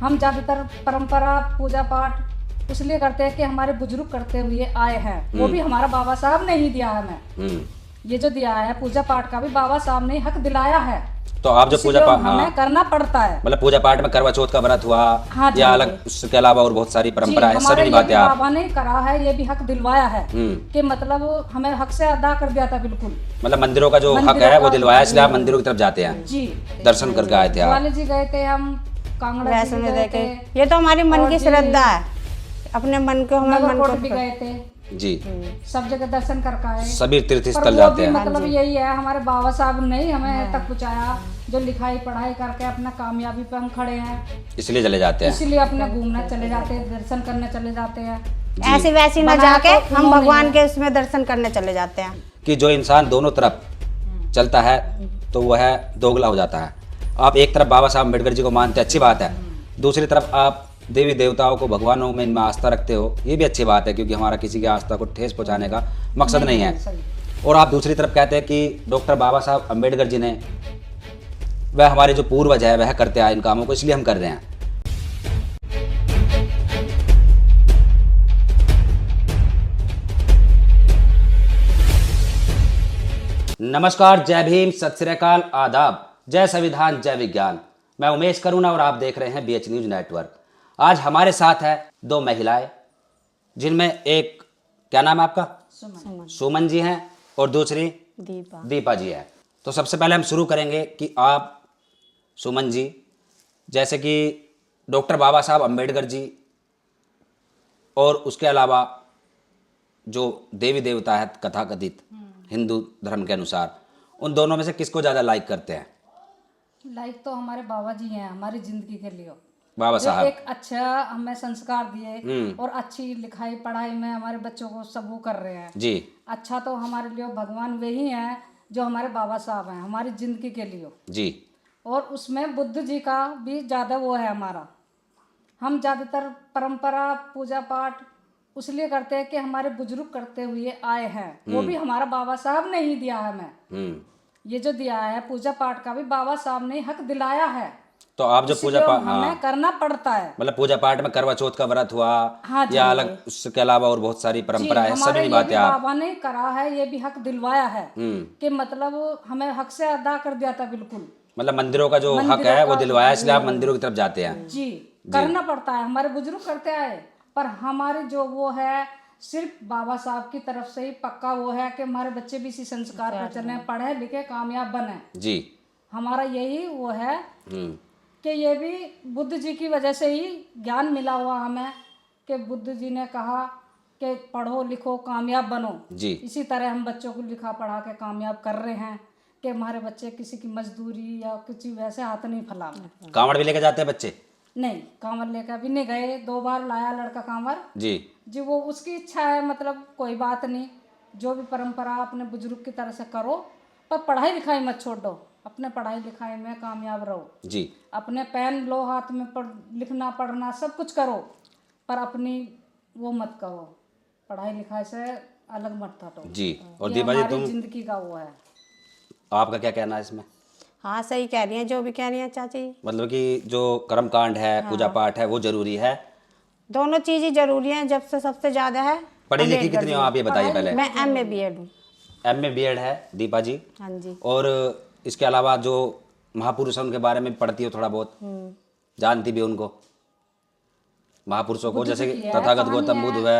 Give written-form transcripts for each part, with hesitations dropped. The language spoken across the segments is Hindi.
हम ज़्यादातर परंपरा पूजा पाठ इसलिए करते हैं कि हमारे बुजुर्ग करते हुए आए हैं, वो भी हमारा बाबा साहब ने ही दिया है हमें। ये जो दिया है पूजा पाठ का भी बाबा साहब ने हक दिलाया है, तो आप जो पूजा पाठ हमें करना पड़ता है। मतलब पूजा पाठ में करवा चौथ का व्रत हुआ हाँ या अलग, उसके अलावा और बहुत सारी परंपरा है, सभी निभाते हैं आप। बाबा ने करा है, ये भी हक दिलवाया है कि मतलब हमें हक से अदा कर दिया था बिल्कुल। मतलब मंदिरों का जो हक है वो दिलवाया, इसलिए आप मंदिरों की तरफ जाते हैं जी, दर्शन करके आए थे आप। ग्वालियर जी गए थे, हम कांगड़ा वैष्णो देवी गए, ये तो हमारी मन की श्रद्धा है, अपने मन को हमें मन को भी गए थे जी, सब जगह दर्शन करके आए। सभी तीर्थ पर स्थल वो जाते भी हैं। मतलब यही है, हमारे बाबा साहब ने ही हमें तक पहुंचाया, जो लिखाई पढ़ाई करके अपना कामयाबी पे हम खड़े हैं, इसलिए चले जाते हैं। इसलिए अपने घूमने चले जाते हैं, दर्शन करने चले जाते हैं। ऐसी वैसी ना जाके हम भगवान के उसमें दर्शन करने चले जाते हैं। कि जो इंसान दोनों तरफ चलता है तो वह दोगला हो जाता है। आप एक तरफ बाबा साहब अम्बेडकर जी को मानते हैं, अच्छी बात है, दूसरी तरफ आप देवी देवताओं को, भगवानों में इनमें आस्था रखते हो, ये भी अच्छी बात है, क्योंकि हमारा किसी की आस्था को ठेस पहुंचाने का मकसद नहीं है। और आप दूसरी तरफ कहते हैं कि डॉक्टर बाबा साहब अम्बेडकर जी ने, वह हमारे जो पूर्वज है वह करते आए इन कामों को, इसलिए हम कर रहे हैं। नमस्कार, जय भीम, सत श्री अकाल, आदाब, जय संविधान, जय विज्ञान। मैं उमेश करुणा और आप देख रहे हैं BH न्यूज नेटवर्क। आज हमारे साथ है दो महिलाएं, जिनमें एक, क्या नाम है आपका? सुमन जी हैं, और दूसरी दीपा जी है। तो सबसे पहले हम शुरू करेंगे कि आप सुमन जी, जैसे कि डॉक्टर बाबा साहब अम्बेडकर जी और उसके अलावा जो देवी देवता है कथाकथित हिंदू धर्म के अनुसार, उन दोनों में से किसको ज़्यादा लाइक करते हैं? लाइक तो हमारे बाबा जी हैं हमारी जिंदगी के लिए, बाबा जो साहब एक अच्छा हमें संस्कार दिए और अच्छी लिखाई पढ़ाई में हमारे बच्चों को सब वो कर रहे हैं जी। अच्छा तो हमारे लिए भगवान वही हैं जो हमारे बाबा साहब हैं हमारी जिंदगी के लिए जी। और उसमें बुद्ध जी का भी ज़्यादा वो है हमारा। हम ज़्यादातर परंपरा पूजा पाठ इसलिए करते हैं कि हमारे बुजुर्ग करते हुए आए हैं, वो भी हमारा बाबा साहब ने ही दिया है हमें। ये जो दिया है पूजा पाठ का भी बाबा साहब ने हक दिलाया है, तो आप जो पूजा पाठ हमें करना पड़ता है। मतलब पूजा पाठ में करवा चौथ का व्रत हुआ हाँ या अलग, उसके अलावा और बहुत सारी परंपरा है, सभी निभाते हैं आप। बाबा ने करा है, ये भी हक दिलवाया है कि मतलब हमें हक से अदा कर दिया था बिल्कुल। मतलब मंदिरों का जो हक है वो दिलवाया, इसलिए आप मंदिरों की तरफ जाते हैं। जी, करना पड़ता है, हमारे बुजुर्ग करते आए, पर हमारे जो वो है सिर्फ बाबा साहब की तरफ से ही पक्का वो है कि हमारे बच्चे भी इसी संस्कार पर चले, पढ़े लिखे कामयाब बने जी। हमारा यही वो है कि ये भी बुद्ध जी की वजह से ही ज्ञान मिला हुआ हमें, कि बुद्ध जी ने कहा कि पढ़ो लिखो कामयाब बनो जी। इसी तरह हम बच्चों को लिखा पढ़ा के कामयाब कर रहे हैं कि हमारे बच्चे किसी की मजदूरी या कुछ वैसे हाथ नहीं फैला। कांवड़ भी लेके जाते हैं बच्चे? नहीं, कांवड़ लेकर भी नहीं गए, 2 बार लाया लड़का कांवड़ जी। वो उसकी इच्छा है, मतलब कोई बात नहीं, जो भी परंपरा अपने बुजुर्ग की तरह से करो, पर पढ़ाई लिखाई मत छोड़ दो, अपने पढ़ाई लिखाई में कामयाब रहो जी। अपने पेन लो हाथ में, लिखना पढ़ना सब कुछ करो, पर अपनी वो मत करो, पढ़ाई लिखाई से अलग मत हटो जी। और दीपा जी, तुम जिंदगी का वो है, आपका क्या कहना है इसमें? हाँ, सही कह रही हैं, जो भी कह रही हैं चाची। मतलब कि जो कर्म कांड है, पूजा पाठ है, वो जरूरी है, दोनों चीज ही जरूरी हैं, जब से सबसे ज्यादा है। पढ़ी लिखी कितनी हो आप, ये बताइए पहले। मैं MA BEd हूँ। MA BEd है दीपा जी? हाँ जी। और इसके अलावा जो महापुरुष हैं उनके बारे में पढ़ती हो थोड़ा बहुत, जानती भी उनको महापुरुषों को, जैसे कि तथागत गौतम बुद्ध हुए,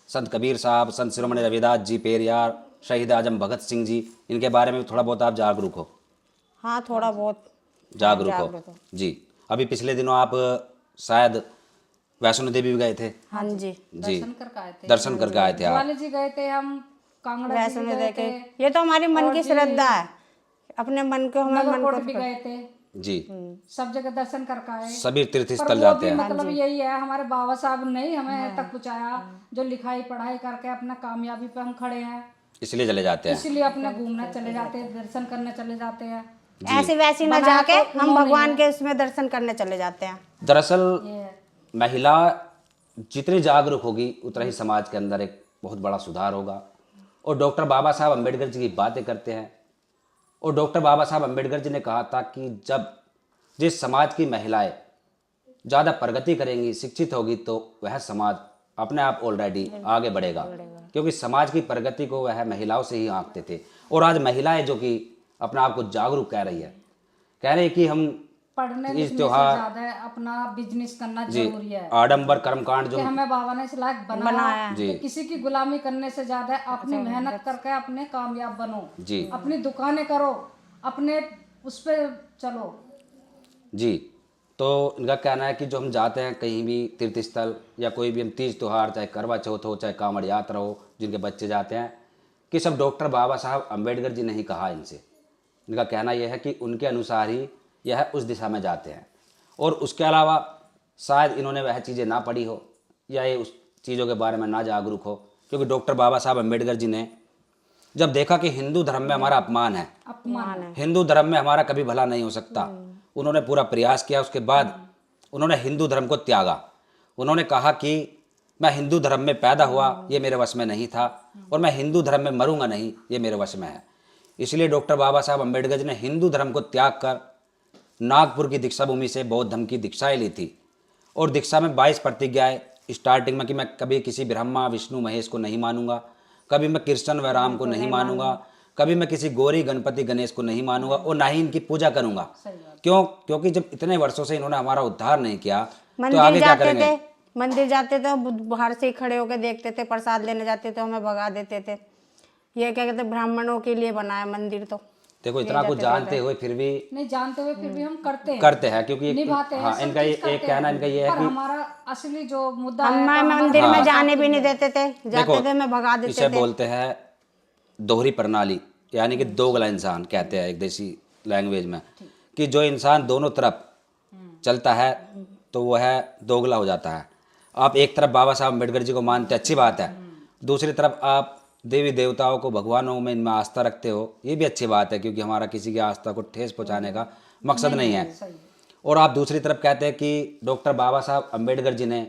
संत कबीर साहब, संत शिरोमणि रविदास जी, पेरियार, शहीद आजम भगत सिंह जी, इनके बारे में थोड़ा बहुत आप जागरूक हो? हाँ, थोड़ा बहुत जागरूक हो जी। अभी पिछले दिनों आप शायद वैष्णो देवी भी गए थे? हाँ जी, दर्शन करके आए थे। दर्शन करके आए थे आप? ग्वालियर जी गए थे, हम कांगड़ा वैष्णो गए थे, ये तो हमारी मन की श्रद्धा है, अपने मन को हमें मन को भी गए थे जी। सब जगह दर्शन करके आए, सभी तीर्थ स्थल जाते हैं। मतलब यही है, हमारे बाबा साहब ने ही हमें तक पहुंचाया, जो लिखाई पढ़ाई करके अपना कामयाबी पे हम खड़े हैं, इसलिए चले जाते हैं, इसलिए अपने घूमने चले जाते हैं, दर्शन करने चले जाते हैं। ऐसी वैसी ना जाके हम भगवान के उसमें दर्शन करने चले जाते हैं। दरअसल महिला जितनी जागरूक होगी उतना ही समाज के अंदर एक बहुत बड़ा सुधार होगा। और डॉक्टर बाबा साहब अम्बेडकर जी की बातें करते हैं, और डॉक्टर बाबा साहब अम्बेडकर जी ने कहा था कि जब जिस समाज की महिलाएं ज़्यादा प्रगति करेंगी, शिक्षित होगी, तो वह समाज अपने आप ऑलरेडी आगे बढ़ेगा, क्योंकि समाज की प्रगति को वह महिलाओं से ही आंकते थे। और आज महिलाएं जो कि अपने आप को जागरूक कह रही है कि हम पढ़ने तीज लिखने से त्योहार ज्यादा अपना बिजनेस करना जी जरूरी है। आडंबर कर्मकांड कि जो हमें बाबा ने इस लायक बनाया जी कि किसी की गुलामी करने से ज्यादा अपनी मेहनत करके अपने कामयाब बनो, जी अपनी दुकानें करो, अपने उस पे चलो। जी, तो इनका कहना है कि जो हम जाते हैं कहीं भी तीर्थ स्थल या कोई भी हम तीज त्योहार, चाहे करवा चौथ हो, चाहे कांवड़ यात्रा हो, जिनके बच्चे जाते हैं, कि सब डॉक्टर बाबा साहब अम्बेडकर जी ने ही कहा इनसे। इनका कहना यह है कि उनके अनुसार ही यह उस दिशा में जाते हैं, और उसके अलावा शायद इन्होंने वह चीज़ें ना पढ़ी हो या ये उस चीज़ों के बारे में ना जागरूक हो, क्योंकि डॉक्टर बाबा साहब अम्बेडकर जी ने जब देखा कि हिंदू धर्म में हमारा अपमान है, हिंदू धर्म में हमारा कभी भला नहीं हो सकता, उन्होंने पूरा प्रयास किया। उसके बाद उन्होंने हिंदू धर्म को त्यागा। उन्होंने कहा कि मैं हिंदू धर्म में पैदा हुआ, ये मेरे वश में नहीं था, और मैं हिंदू धर्म में मरूंगा नहीं, ये मेरे वश में है। इसलिए डॉक्टर बाबा साहब अम्बेडकर जी ने हिंदू धर्म को त्याग कर नागपुर की दीक्षा भूमि से बौद्ध धर्म की दीक्षाएं ली थी, और दीक्षा में 22 प्रतिज्ञाएं स्टार्टिंग में कि मैं कभी किसी ब्रह्मा विष्णु महेश को नहीं मानूंगा, कभी मैं कृष्ण व राम को नहीं मानूंगा, कभी मैं किसी गौरी गणपति गणेश को नहीं मानूंगा, और ना ही इनकी पूजा करूंगा। क्यों? क्योंकि जब इतने वर्षों से इन्होंने हमारा उद्धार नहीं किया तो आगे क्या करेंगे। मंदिर जाते थे, बाहर से ही खड़े होकर देखते थे, प्रसाद लेने जाते थे, हमें भगा देते थे। ये क्या कहते, ब्राह्मणों के लिए बनाया मंदिर। तो देखो इतना कुछ जानते हुए फिर भी नहीं जानते हुए फिर भी हम करते हैं, क्योंकि निभाते हैं। हाँ, इनका ये एक कहना इनका ये है पर कि हमारा असली जो मुद्दा है, हमें मंदिर में जाने भी नहीं देते थे, जाते थे मैं भगा देते इसे थे। बोलते हैं दोहरी प्रणाली, यानी कि दोगला इंसान कहते हैं एक देसी लैंग्वेज में, कि जो इंसान दोनों तरफ चलता है तो वह दोगला हो जाता है। आप एक तरफ बाबा साहब अम्बेडकर जी को मानते, अच्छी बात है, दूसरी तरफ आप देवी देवताओं को, भगवानों में, इनमें आस्था रखते हो, ये भी अच्छी बात है, क्योंकि हमारा किसी की आस्था को ठेस पहुंचाने का मकसद नहीं है। और आप दूसरी तरफ कहते हैं कि डॉक्टर बाबा साहब अम्बेडकर जी ने,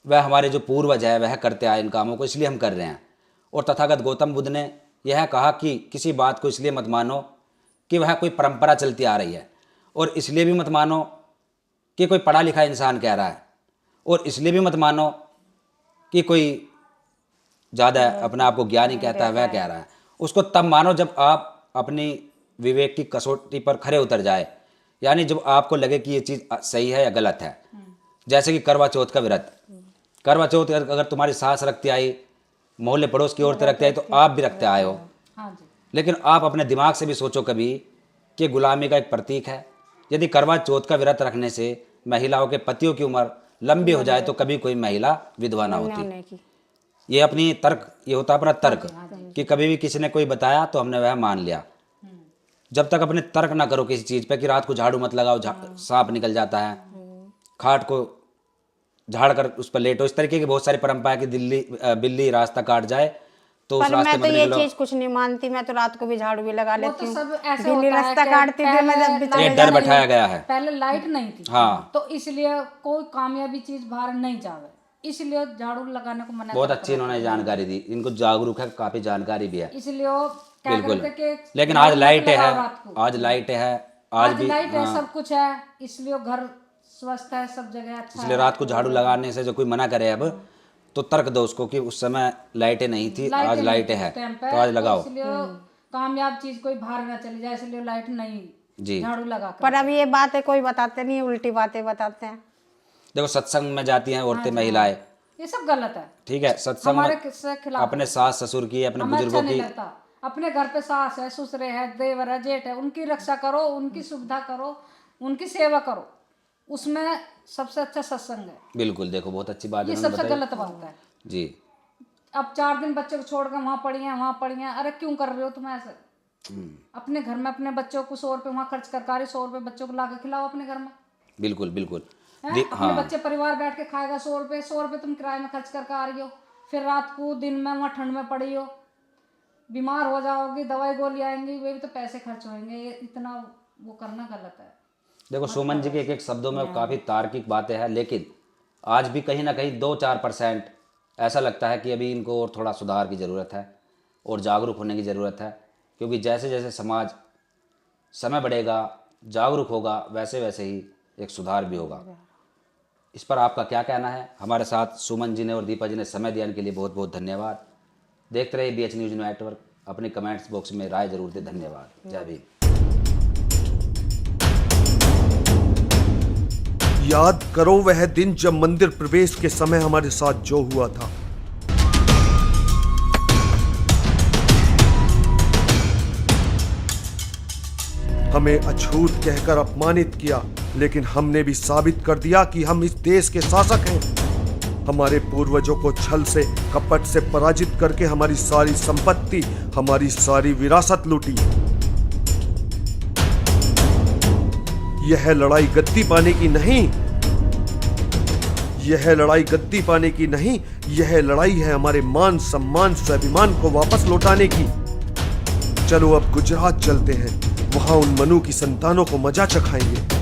वह हमारे जो पूर्वज है वह करते आए इन कामों को, इसलिए हम कर रहे हैं। और तथागत गौतम बुद्ध ने यह कहा कि किसी बात को इसलिए मत मानो कि वह कोई परंपरा चलती आ रही है, और इसलिए भी मत मानो कि कोई पढ़ा लिखा इंसान कह रहा है, और इसलिए भी मत मानो कि कोई ज़्यादा अपने आप को ज्ञानी कहता है वह कह रहा है। उसको तब मानो जब आप अपनी विवेक की कसौटी पर खरे उतर जाए, यानी जब आपको लगे कि ये चीज़ सही है या गलत है। जैसे कि करवा चौथ का व्रत, करवा चौथ अगर तुम्हारी सास रखती आई, मोहल्ले पड़ोस की औरतें रखते आई, तो आप भी रखते आए हो। लेकिन आप अपने दिमाग से भी सोचो कभी कि गुलामी का एक प्रतीक है। यदि करवा चौथ का व्रत रखने से महिलाओं के पतियों की उम्र लंबी हो जाए तो कभी कोई महिला विधवा ना होती। ये अपनी तर्क, ये होता अपना तर्क, कि कभी भी किसी ने कोई बताया तो हमने वह मान लिया। जब तक अपने तर्क ना करो किसी चीज़ पे कि रात को झाड़ू मत लगाओ, सांप निकल जाता है, खाट को झाड़ कर उस पर लेटो, इस तरीके की बहुत सारी परंपरा है कि बिल्ली रास्ता काट जाए तो उस रास्ते में ये चीज कुछ नहीं मानती। मैं तो रात को भी झाड़ू भी लगा लेती हूँ। बिल्ली रास्ता काटती थी, मैं जब भी ये डर बैठाया गया है। पहले लाइट नहीं थी, हाँ, तो इसलिए कोई कामयाबी चीज बाहर नहीं जावे, इसलिए झाड़ू लगाने को मना। बहुत अच्छी इन्होंने जानकारी दी, इनको जागरूक है, काफी जानकारी भी है, इसलिए वो क्या करते कि लेकिन आज लाइटें है, आज लाइटें है, आज भी लाइट है, सब कुछ है, इसलिए घर स्वस्थ है, सब जगह अच्छा। इसलिए रात को झाड़ू लगाने से जो कोई मना करे अब तो तर्क दो उसको कि उस समय लाइटें नहीं थी, आज लाइटें है तो आज लगाओ। इसलिए कामयाब चीज कोई बाहर ना चली जाए, इसलिए लाइट नहीं जी झाड़ू लगा। पर अब ये बातें कोई बताते नहीं, उल्टी बातें बताते हैं। देखो सत्संग में जाती हैं औरतें, महिलाएं, ये सब गलत है। ठीक है, सत्संग हमारे किससे खिलाफ, अपने सास ससुर की, अपने बुजुर्गों की, अपने घर पे सास है, ससुरे है, देवर है, जेठ है, उनकी रक्षा करो, उनकी सुविधा करो, उनकी सेवा करो, उसमें सबसे अच्छा सत्संग है। बिल्कुल, देखो बहुत अच्छी बात, ये सबसे गलत बात है जी। अब 4 दिन बच्चे को छोड़कर वहाँ पड़ी हैं, वहाँ पड़ी हैं, अरे क्यों कर रहे हो तुम ऐसे? अपने घर में अपने बच्चों को 100 रुपये वहाँ खर्च कर 100 रुपये बच्चों को ला के खिलाओ अपने घर में। बिल्कुल बिल्कुल, अपने बच्चे परिवार बैठ के खाएगा, 100 रुपये तुम किराए में खर्च करके आ रही हो, फिर रात को दिन में वहाँ ठंड में पड़ी हो, बीमार हो जाओगी, दवाई गोली आएंगी, वे भी तो पैसे खर्च होंगे, ये इतना वो करना गलत है। देखो सुमन जी के एक एक शब्दों में काफ़ी तार्किक बातें हैं, लेकिन आज भी कहीं ना कहीं 2-4% ऐसा लगता है कि अभी इनको और थोड़ा सुधार की ज़रूरत है और जागरूक होने की ज़रूरत है, क्योंकि जैसे जैसे समाज समय बढ़ेगा, जागरूक होगा, वैसे वैसे ही एक सुधार भी होगा। इस पर आपका क्या कहना है? हमारे साथ सुमन जी ने और दीपा जी ने समय दिया, इनके लिए बहुत बहुत धन्यवाद। देखते रहिए BH न्यूज़ नेटवर्क, अपने कमेंट्स बॉक्स में राय जरूर दें। धन्यवाद। जय भीम। याद करो वह दिन जब मंदिर प्रवेश के समय हमारे साथ जो हुआ था। हमें अछूत कहकर अपमानित किया, लेकिन हमने भी साबित कर दिया कि हम इस देश के शासक हैं। हमारे पूर्वजों को छल से, कपट से पराजित करके हमारी सारी संपत्ति, हमारी सारी विरासत लूटी। यह लड़ाई गद्दी पाने की नहीं, यह लड़ाई गद्दी पाने की नहीं, यह लड़ाई है हमारे मान सम्मान स्वाभिमान को वापस लौटाने की। चलो अब गुजरात चलते हैं, वहां उन मनु की संतानों को मजा चखाएंगे।